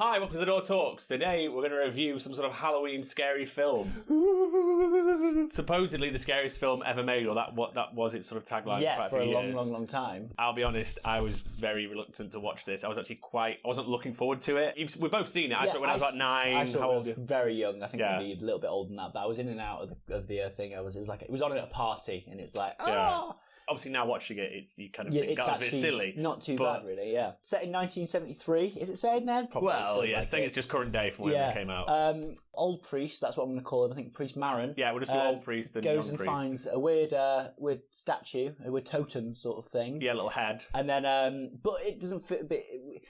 Hi, welcome to TheDoorTalks. Today we're going to review some sort of Halloween scary film. Supposedly the scariest film ever made, or that was its sort of tagline for a long time. I'll be honest, I was very reluctant to watch this. I wasn't looking forward to it. We've both seen it. I saw it when I was about 9. I saw it when I was very young. I think maybe a little bit older than that, but I was in and out of the thing. It was on at a party, and it's like, oh! Obviously, now watching it, you kind of think that's a bit silly. Not too bad, really, yeah. Set in 1973. Is it set in there? Probably. Well, yeah, I think it's just current day from when it came out. Old priest, that's what I'm going to call him. I think Priest Maron. Yeah, we'll just do old priest and goes young priest. Goes and finds a weird statue, a weird totem sort of thing. Yeah, a little head. And then, but it doesn't fit a bit.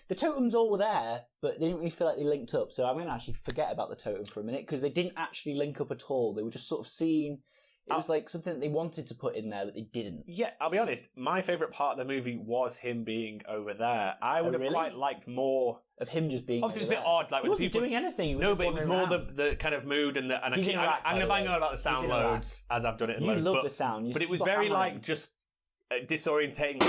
The totems all were there, but they didn't really feel like they linked up. So I'm going to actually forget about the totem for a minute, because they didn't actually link up at all. They were just sort of seen. It was like something that they wanted to put in there, but they didn't. Yeah, I'll be honest. My favourite part of the movie was him being over there. I would have quite liked more of him just being. Obviously, it was a bit odd. Like he wasn't doing anything. No, but it was more the kind of mood and I'm going to bang on about the sound loads as I've done it. You love the sound, but it was very like just disorientating.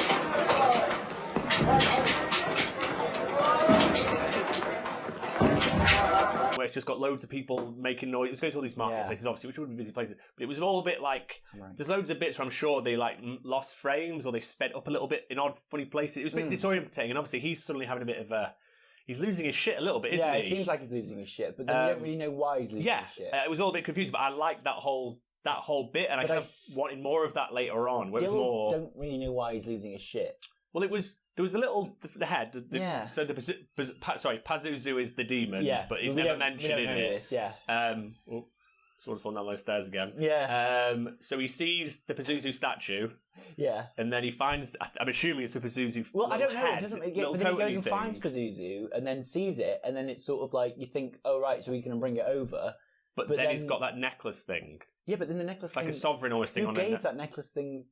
Where it's just got loads of people making noise. It goes to all these marketplaces, obviously, which would be busy places. But it was all a bit like, there's loads of bits where I'm sure they like lost frames or they sped up a little bit in odd, funny places. It was a bit disorientating, and obviously he's suddenly having a bit of a... He's losing his shit a little bit, isn't he? Yeah, it seems like he's losing his shit, but then you don't really know why he's losing his shit. It was all a bit confusing, but I liked that whole bit, and I kind of wanted more of that later on. Where it was more... don't really know why he's losing his shit. Well, there was the head. So Pazuzu is the demon, but he's never mentioned in it. Someone's falling down those stairs again. So he sees the Pazuzu statue. And then he finds. I'm assuming it's a Pazuzu. Well, I don't know. It doesn't. But then he goes and finds Pazuzu, and then sees it, and then it's sort of like you think, oh right, so he's going to bring it over. But then he's got that necklace thing. Yeah, but then the necklace thing... like a sovereign always thing on it. Who gave that necklace thing...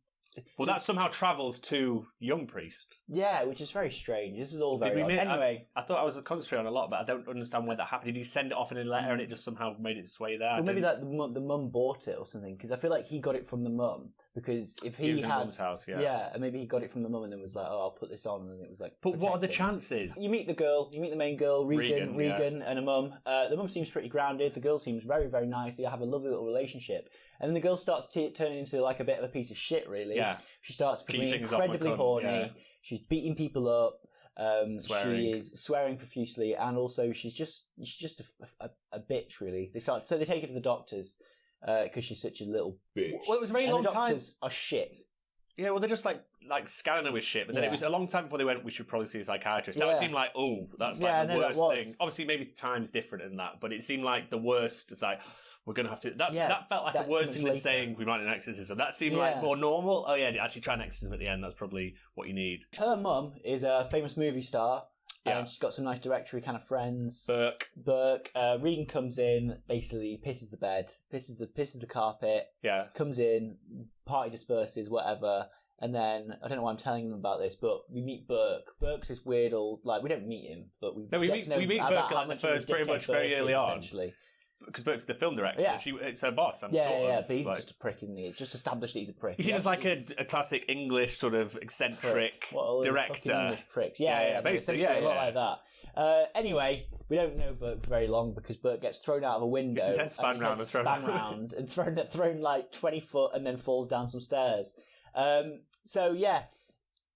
Well, that somehow travels to young priest. Yeah, which is very strange. This is all very odd. Anyway... I thought I was concentrating on a lot, but I don't understand where that happened. Did he send it off in a letter and it just somehow made its way there? Well, maybe like the mum bought it or something, because I feel like he got it from the mum. Because if he was in mum's house, and maybe he got it from the mum and then was like, oh, I'll put this on, and it was like... But what are the chances? You meet the main girl, Regan, and a mum. The mum seems pretty grounded. The girl seems very, very nice. They have a lovely little relationship. And then the girl starts turning into like a bit of a piece of shit, really. Yeah. She starts becoming incredibly horny. Yeah. She's beating people up. She is swearing profusely, and also she's just a bitch, really. So they take her to the doctors because she's such a little bitch. Well, it was a very long time. The doctors are shit. Yeah, well, they're just like scanning her with shit, but then it was a long time before they went, we should probably see a psychiatrist. That would seem like, that's like the worst thing. Obviously, maybe time's different in that, but it seemed like the worst. It's like, we're going to have to... That felt like the worst thing than saying we might need an exorcism. That seemed like more normal. Oh, yeah, actually try an exorcism at the end. That's probably what you need. Her mum is a famous movie star. And she's got some nice directory kind of friends. Burke. Regan comes in, basically pisses the bed, pisses the carpet. Yeah. Comes in, party disperses, whatever. And then, I don't know why I'm telling them about this, but we meet Burke. Burke's this weird old... Like, we don't meet him, but we meet Burke like the first, pretty much very early on. Essentially. Because Burke's the film director. Yeah. It's her boss. But he's just a prick, isn't he? It's just established that he's a prick. He seems like a classic English sort of eccentric director. English pricks. Basically, a lot like that. Anyway, we don't know Burke for very long because Burke gets thrown out of a window. His head span round and thrown like 20 foot and then falls down some stairs.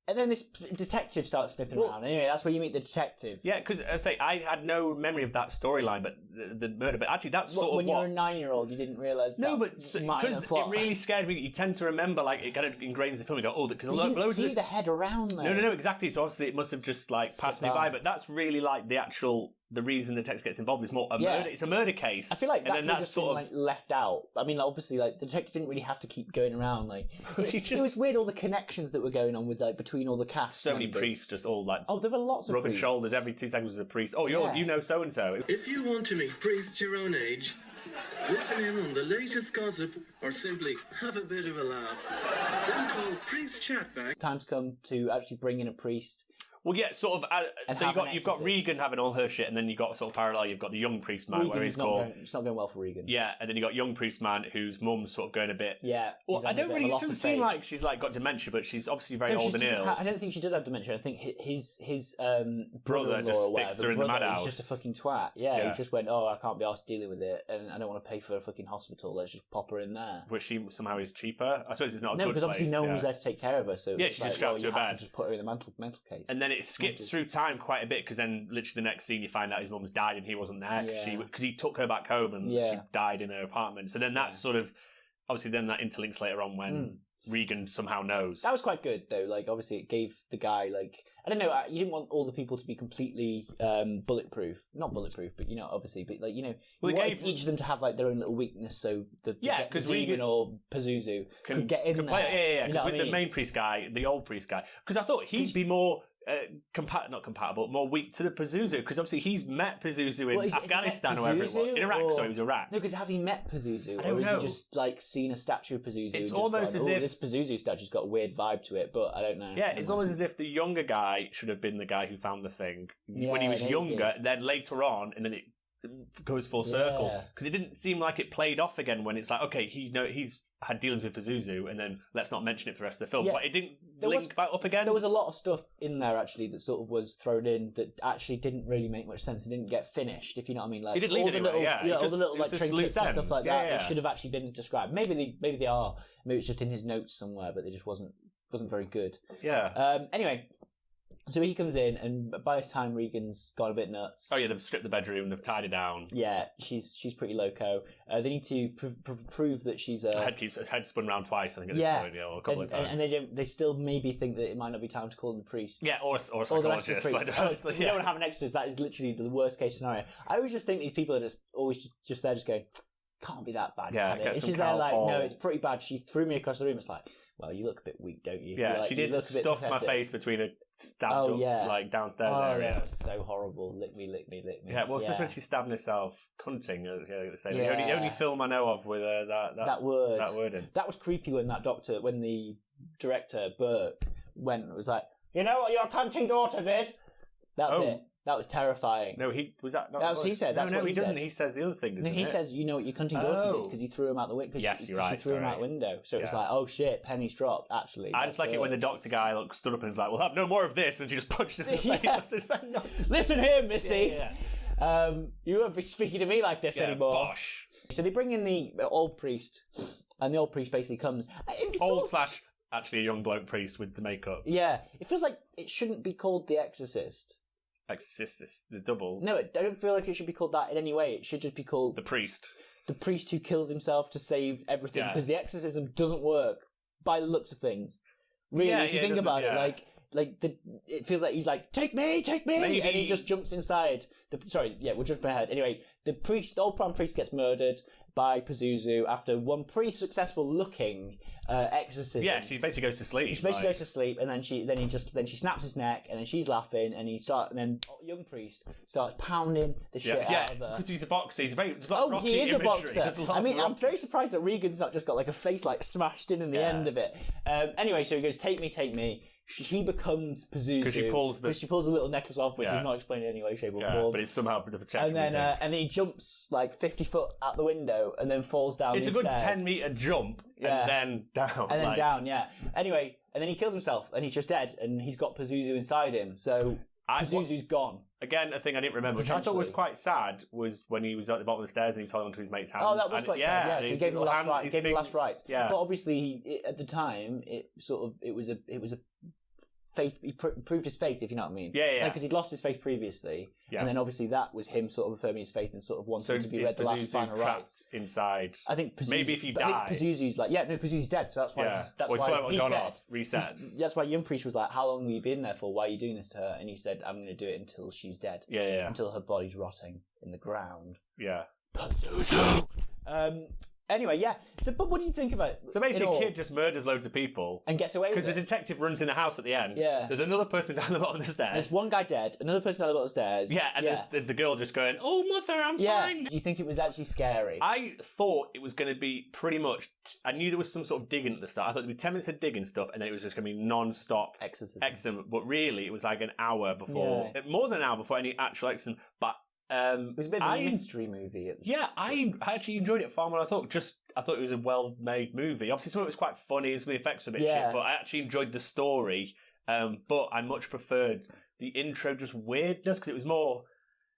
And then this detective starts sniffing around. Anyway, that's where you meet the detective. Yeah, because I had no memory of that storyline, but the murder. But actually, that's sort of when you're a 9-year-old, you didn't realise. No, but because it really scared me. You tend to remember, like, it kind of ingrains the film. You go, because you didn't see the head around there. No, exactly. So obviously, it must have just like passed me by. But that's really like the reason the detective gets involved is more a murder. It's a murder case. I feel like that's sort of left out. I mean, obviously, like the detective didn't really have to keep going around. Like it was weird, all the connections that were going on with like between all the cast. So many priests, just all like there were lots of rubbing priests. Shoulders every 2 seconds was a priest. Oh, you know so and so. If you want to meet priests your own age, listen in on the latest gossip, or simply have a bit of a laugh. Then call Priest Chatback. Time's come to actually bring in a priest. Well, yeah, sort of. So you've got Regan having all her shit, and then you've got sort of parallel. You've got the young priest man, where he's called. It's not going well for Regan. Yeah, and then you got young priest man, whose mum's sort of going a bit. Yeah. Well, I don't really. It doesn't seem like she's like got dementia, but she's obviously very old and ill. I don't think she does have dementia. I think his brother just sticks her in the madhouse. He's just a fucking twat. Yeah, he just went, oh, I can't be arsed dealing with it, and I don't want to pay for a fucking hospital. Let's just pop her in there. Which she somehow is cheaper. I suppose it's not a good because obviously place, no one was there to take care of her. So yeah, she just strapped to a bed. Just put her in the mental case. And then it skips through time quite a bit because then literally the next scene you find out his mum's died and he wasn't there because he took her back home and she died in her apartment. So then that's sort of obviously then that interlinks later on when Regan somehow knows. That was quite good though. Like obviously it gave the guy like I don't know. You didn't want all the people to be completely bulletproof, not bulletproof, but obviously, but like you wanted each of them to have like their own little weakness. So the demon Regan or Pazuzu could get in there. Because with the main priest guy, the old priest guy, because I thought he'd be more. Not compatible, more weak to the Pazuzu because obviously he's met Pazuzu in Afghanistan or wherever it was. In Iraq, sorry, it was Iraq. No, because has he met Pazuzu or has he just like seen a statue of Pazuzu? It's almost as if this Pazuzu statue's got a weird vibe to it, but I don't know. Yeah, it's almost as if the younger guy should have been the guy who found the thing when he was younger. Then later on, and then it goes full circle because it didn't seem like it played off again when it's like okay he's had dealings with Pazuzu and then let's not mention it for the rest of the film but it didn't link back up again. There was a lot of stuff in there actually that sort of was thrown in that actually didn't really make much sense. It didn't get finished, if you know what I mean. Like it didn't leave all the little like trinkets and stuff like that they should have actually been described. Maybe they are, maybe it's just in his notes somewhere, but they just wasn't very good. Anyway, so he comes in, and by this time Regan's gone a bit nuts. Oh yeah, they've stripped the bedroom, they've tied her down. Yeah, she's pretty loco. They need to prove that she's a... Her head spun round twice, I think, at this point, or a couple of times. And they still maybe think that it might not be time to call them the priest. Yeah, or a psychologist. Or the rest of the priests. You don't want to have an exorcist, that is literally the worst case scenario. I always just think these people are just always just there just going, can't be that bad, can it? And she's there like, no, it's pretty bad. She threw me across the room. It's like, well, you look a bit weak, don't you? Yeah, she did stuff my face between a stabbed up, like, downstairs area. That was so horrible. Lick me. Yeah, well, especially when she's stabbing herself, cunting, the only film I know of with that word. That word in. That was creepy when the director, Burke, went and was like, you know what your cunting daughter did? That bit. That was terrifying. No, he said. That's what he doesn't. He says the other thing. No, he says, you know what your cunting daughter did because he threw him out the window. Yes, you're right. She threw him out the window. So it was like, oh shit, pennies dropped. Actually, I just like it when the doctor guy stood up and was like, "We'll have no more of this," and she just punched him in the face. Listen here, Missy. You won't be speaking to me like this anymore. Bosh. So they bring in the old priest, and the old priest basically comes. Actually a young bloke priest with the makeup. Yeah, it feels like it shouldn't be called The Exorcist. Exorcist, the double. No, I don't feel like it should be called that in any way. It should just be called the priest. The priest who kills himself to save everything, because the exorcism doesn't work by the looks of things. Really, if you think about it, it feels like he's like, take me, Maybe. and he just jumps inside. We're jumping ahead. Anyway, the old prime priest gets murdered by Pazuzu after one pretty successful looking exorcism. Yeah, she basically goes to sleep. She basically goes to sleep, and then she snaps his neck, and then she's laughing, and then young priest starts pounding the shit out of her. Because he's a boxer. He's very he is a boxer. I mean, I'm very surprised that Regan's not just got like a face like smashed in the end of it. Anyway, so he goes, take me. He becomes Pazuzu because she pulls a little necklace off, which is not explained in any way, shape, or form. But it's somehow protected. And then he jumps like 50 foot out the window and then falls down. It's a good 10-meter jump and then down. And then down, yeah. Anyway, and then he kills himself and he's just dead and he's got Pazuzu inside him. So Pazuzu's gone. Again, a thing I didn't remember, which I thought was quite sad, was when he was at the bottom of the stairs and he was holding onto his mate's hand. Oh, that was quite sad. Yeah, so he gave him the last rites. Yeah. But obviously, at the time, it was a faith. He proved his faith, if you know what I mean. Yeah. Because he'd lost his faith previously, and then obviously that was him sort of affirming his faith and sort of wanting to be read the last final rites inside. I think Pazuzu, maybe if he died. I think Pazuzu's like, Pazuzu's dead, so that's why. He said resets. That's why young priest was like, "How long have you been there for? Why are you doing this to her?" And he said, "I'm going to do it until she's dead. Yeah. Until her body's rotting in the ground." Yeah. Pazuzu. Anyway, yeah. So, but what do you think about it? So basically, a kid just murders loads of people. And gets away with it. Because the detective runs in the house at the end. Yeah. There's another person down the bottom of the stairs. There's one guy dead, another person down the bottom of the stairs. Yeah, and there's the girl just going, "Oh, mother, I'm fine." Do you think it was actually scary? I thought it was going to be pretty much... I knew there was some sort of digging at the start. I thought there'd be 10 minutes of digging stuff, and then it was just going to be non-stop exorcism. But really, it was like an hour before... Yeah. More than an hour before any actual exorcism. But... it was a bit of a mystery movie. I actually enjoyed it far more than I thought. I thought it was a well-made movie. Obviously, some of it was quite funny, and some of the effects were a bit shit, but I actually enjoyed the story. But I much preferred the intro, just weirdness, because it was more...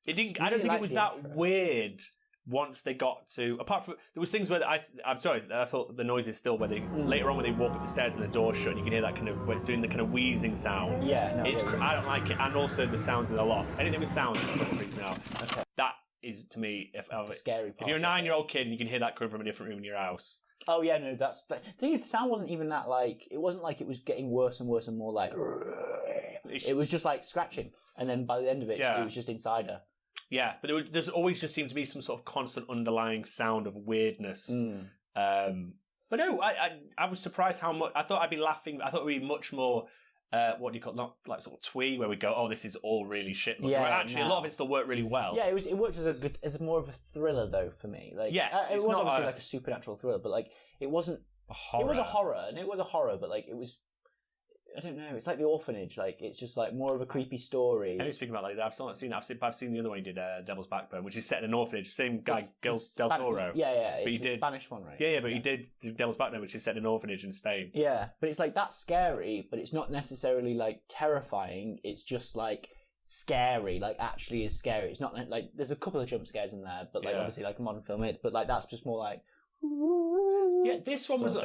I don't think it was that weird once they got to... Apart from... There was things where... I'm sorry, I thought the noise is still where they... Later on when they walk up the stairs and the door shut, and you can hear that kind of... Where it's doing the kind of wheezing sound. Yeah, no. I don't like it. And also the sounds in the loft. Anything with sounds just fucking freaks me out. Okay. That is, to me... Scary part. If you're a 9-year-old kid and you can hear that coming from a different room in your house... Oh, yeah, no, the thing is, the sound wasn't even that, like... It wasn't like it was getting worse and worse and more like... It was just like scratching. And then by the end of it, it was just inside her. Yeah, but there's always just seemed to be some sort of constant underlying sound of weirdness. But no, I was surprised how much... I thought I'd be laughing. I thought it would be much more... what do you call it? Not like sort of twee, where we go, oh, this is all really shit. Yeah, actually, a lot of it still worked really well. Yeah, it worked as more of a thriller though for me. Like, it was obviously like a supernatural thriller, but like it wasn't. A horror. It was a horror, and it was a horror, but like it was. I don't know. It's like The Orphanage. Like it's just like more of a creepy story. And speaking about like that, I've still not seen it. I've seen the other one he did, Devil's Backbone, which is set in an orphanage. Same guy, Del Toro. Yeah. But it's the Spanish one, right? Yeah, but he did Devil's Backbone, which is set in an orphanage in Spain. Yeah, but it's like that's scary, but it's not necessarily like terrifying. It's just like scary. Like actually is scary. It's not like there's a couple of jump scares in there, but like obviously like a modern film is. But like that's just more like. Yeah, this one was.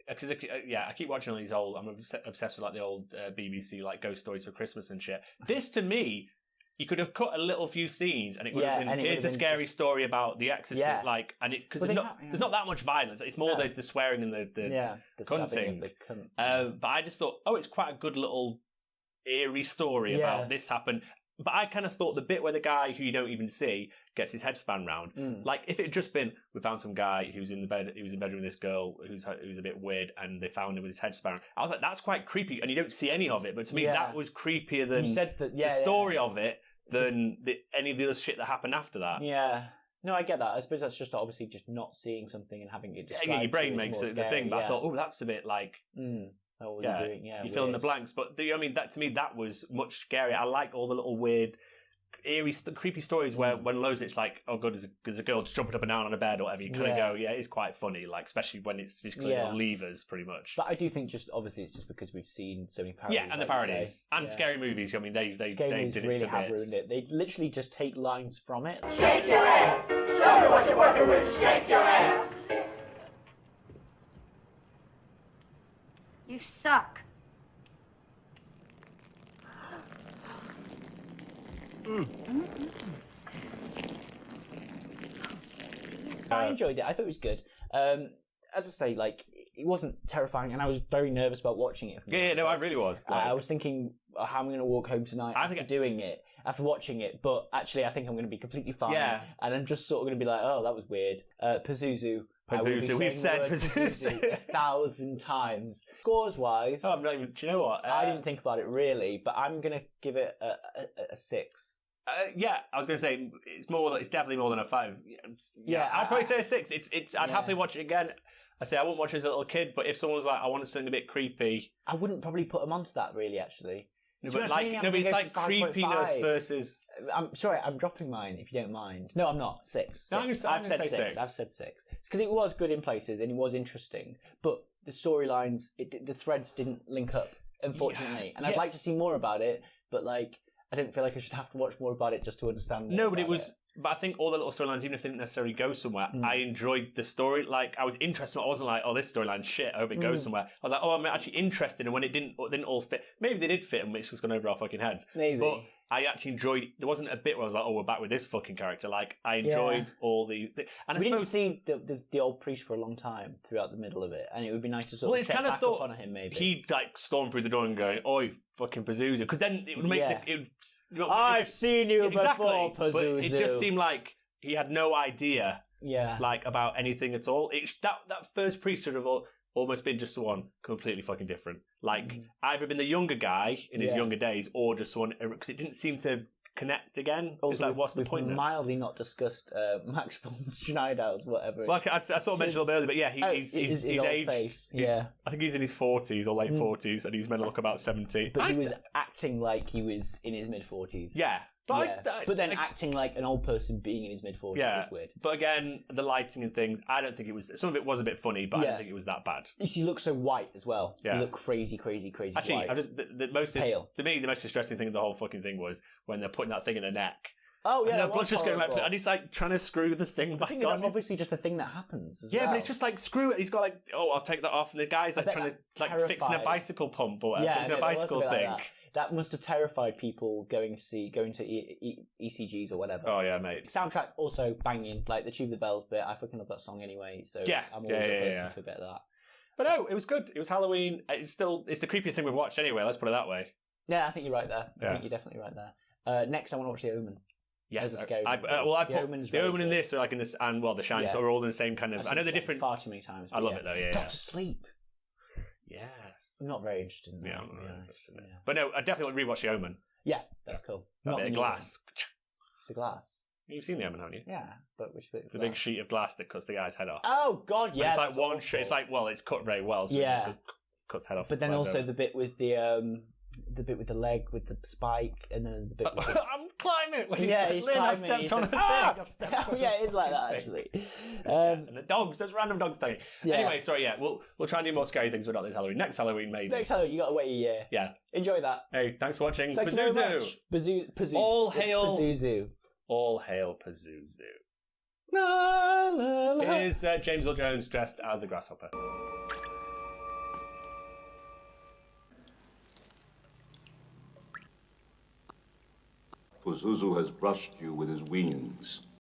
Because I keep watching all these old. I'm obsessed with like the old BBC like ghost stories for Christmas and shit. This to me, you could have cut a little few scenes and it would have been. Here's a scary story about the Exorcist, like, and because there's not that much violence. It's more the swearing and the cunting. But I just thought, it's quite a good little eerie story about this happened. But I kind of thought the bit where the guy who you don't even see gets his head spun round, like if it had just been, we found some guy who's in the bed, he was in bedroom with this girl who's a bit weird, and they found him with his head spun round. I was like, that's quite creepy, and you don't see any of it. But to me, that was creepier than the story of it than any of the other shit that happened after that. Yeah. No, I get that. I suppose that's just obviously just not seeing something and having it described. Yeah, your brain makes it the thing. But I thought, that's a bit like. What you're doing, you fill in the blanks. But I mean, that to me, that was much scarier. I like all the little weird, eerie, creepy stories where when loads of it's like, oh god, there's a girl just jumping up and down on a bed or whatever. You kind of go, it's quite funny. Like especially when it's just on levers, pretty much. But I do think just obviously it's just because we've seen so many parodies. Yeah, and the parodies and scary movies. I mean, they did really it have ruined it. They literally just take lines from it. Shake your ass. Show me what you're working with. Shake your ass. You suck. I enjoyed it. I thought it was good. As I say, like it wasn't terrifying, and I was very nervous about watching it. I really was. I was thinking how I'm going to walk home tonight after watching it. But actually, I think I'm going to be completely fine. Yeah. And I'm just sort of going to be like, oh, that was weird. Pazuzu. We've said Pazuzu 1,000 times. Scores-wise... Oh, I'm not even... Do you know what? I didn't think about it, really, but I'm going to give it a 6. I was going to say, it's definitely more than a 5. I'd probably say a 6. I'd happily watch it again. I say I wouldn't watch it as a little kid, but if someone was like, I want something a bit creepy... I wouldn't probably put them onto that, really, actually. But it's like creepiness versus... I'm sorry, I'm dropping mine, if you don't mind. No, I'm not. 6. No, I've said 6. I've said 6. It's because it was good in places and it was interesting, but the storylines, the threads didn't link up, unfortunately. And I'd like to see more about it, but like, I don't feel like I should have to watch more about it just to understand more. No, but it was... But I think all the little storylines, even if they didn't necessarily go somewhere, I enjoyed the story. Like, I was interested. I wasn't like, oh, this storyline's shit. I hope it goes somewhere. I was like, oh, I'm actually interested. And when it didn't all fit, maybe they did fit and it's just gone over our fucking heads. Maybe. But I actually enjoyed, there wasn't a bit where I was like, oh, we're back with this fucking character. Like, I enjoyed all the and we didn't see the old priest for a long time throughout the middle of it. And it would be nice to sort of check back up on him, maybe. He'd, like, storm through the door and go, oi, fucking Pazuzu. Because then it would make I've seen you before, Pazuzu. But it just seemed like he had no idea like about anything at all. That first priest should have almost been just someone completely fucking different. Like either been the younger guy in his younger days, or just someone, because it didn't seem to connect again. Also, it's like, what's the point? We've mildly not discussed Max von Schneider's whatever. Well, I sort of mentioned a little bit earlier, but yeah, he's aged. Face. I think he's in his 40s or late 40s, and he's meant to look about 70. But he was acting like he was in his mid 40s. Yeah. But then acting like an old person being in his mid 40s was weird. But again, the lighting and things, I don't think it was. Some of it was a bit funny, but I don't think it was that bad. You see, he looks so white as well. Yeah. He looked crazy Actually, white. the most pale. To me, the most distressing thing of the whole fucking thing was when they're putting that thing in her neck. Oh yeah, and the blood's just going like, and he's like trying to screw the thing back on. That's obviously just a thing that happens. As well. But it's just like screw it. He's got like, I'll take that off, and the guy's like trying to like fixing a bicycle pump or whatever, fixing a bicycle thing. Like that must have terrified people going to ECGs or whatever. Oh yeah, mate. Soundtrack also banging, like the Tube the Bells bit. I fucking love that song anyway. So I'm always listening to a bit of that. But no, it was good. It was Halloween. It's the creepiest thing we've watched anyway. Let's put it that way. Yeah, I think you're right there. I think you're definitely right there. Next, I want to watch The Omen. Yes, as a scary I put The Omen in this, or like in this, and The Shining, so we're all in the same kind of. I know they're different. Far too many times. I love it though. Yeah. Doctor Sleep. Yes. I'm not very interested in that. Yeah, I'm not very interested in it. But no, I definitely want to rewatch The Omen. Yeah, that's cool. Not the glass. The glass. You've seen The Omen, haven't you? Yeah, but which bit? The big sheet of glass that cuts the guy's head off. Oh God, yeah. It's like one sheet. It's like it's cut very well. So it just cuts head off. But then also the bit with the bit with the leg with the spike, and then the bit with I'm climbing. He's climbing. I've stepped on a thing. Yeah, it is like that actually. And the dogs, there's random dogs staying. Yeah. Anyway, sorry, we'll try and do more scary things, but not this Halloween. Next Halloween, maybe. Next Halloween, you got to wait a year. Yeah. Enjoy that. Hey, thanks for watching. Thank Pazuzu. You very much. Pazuzu. All hail Pazuzu. All hail Pazuzu. La, la, la. Here's James Earl Jones dressed as a grasshopper. Pazuzu has brushed you with his wings.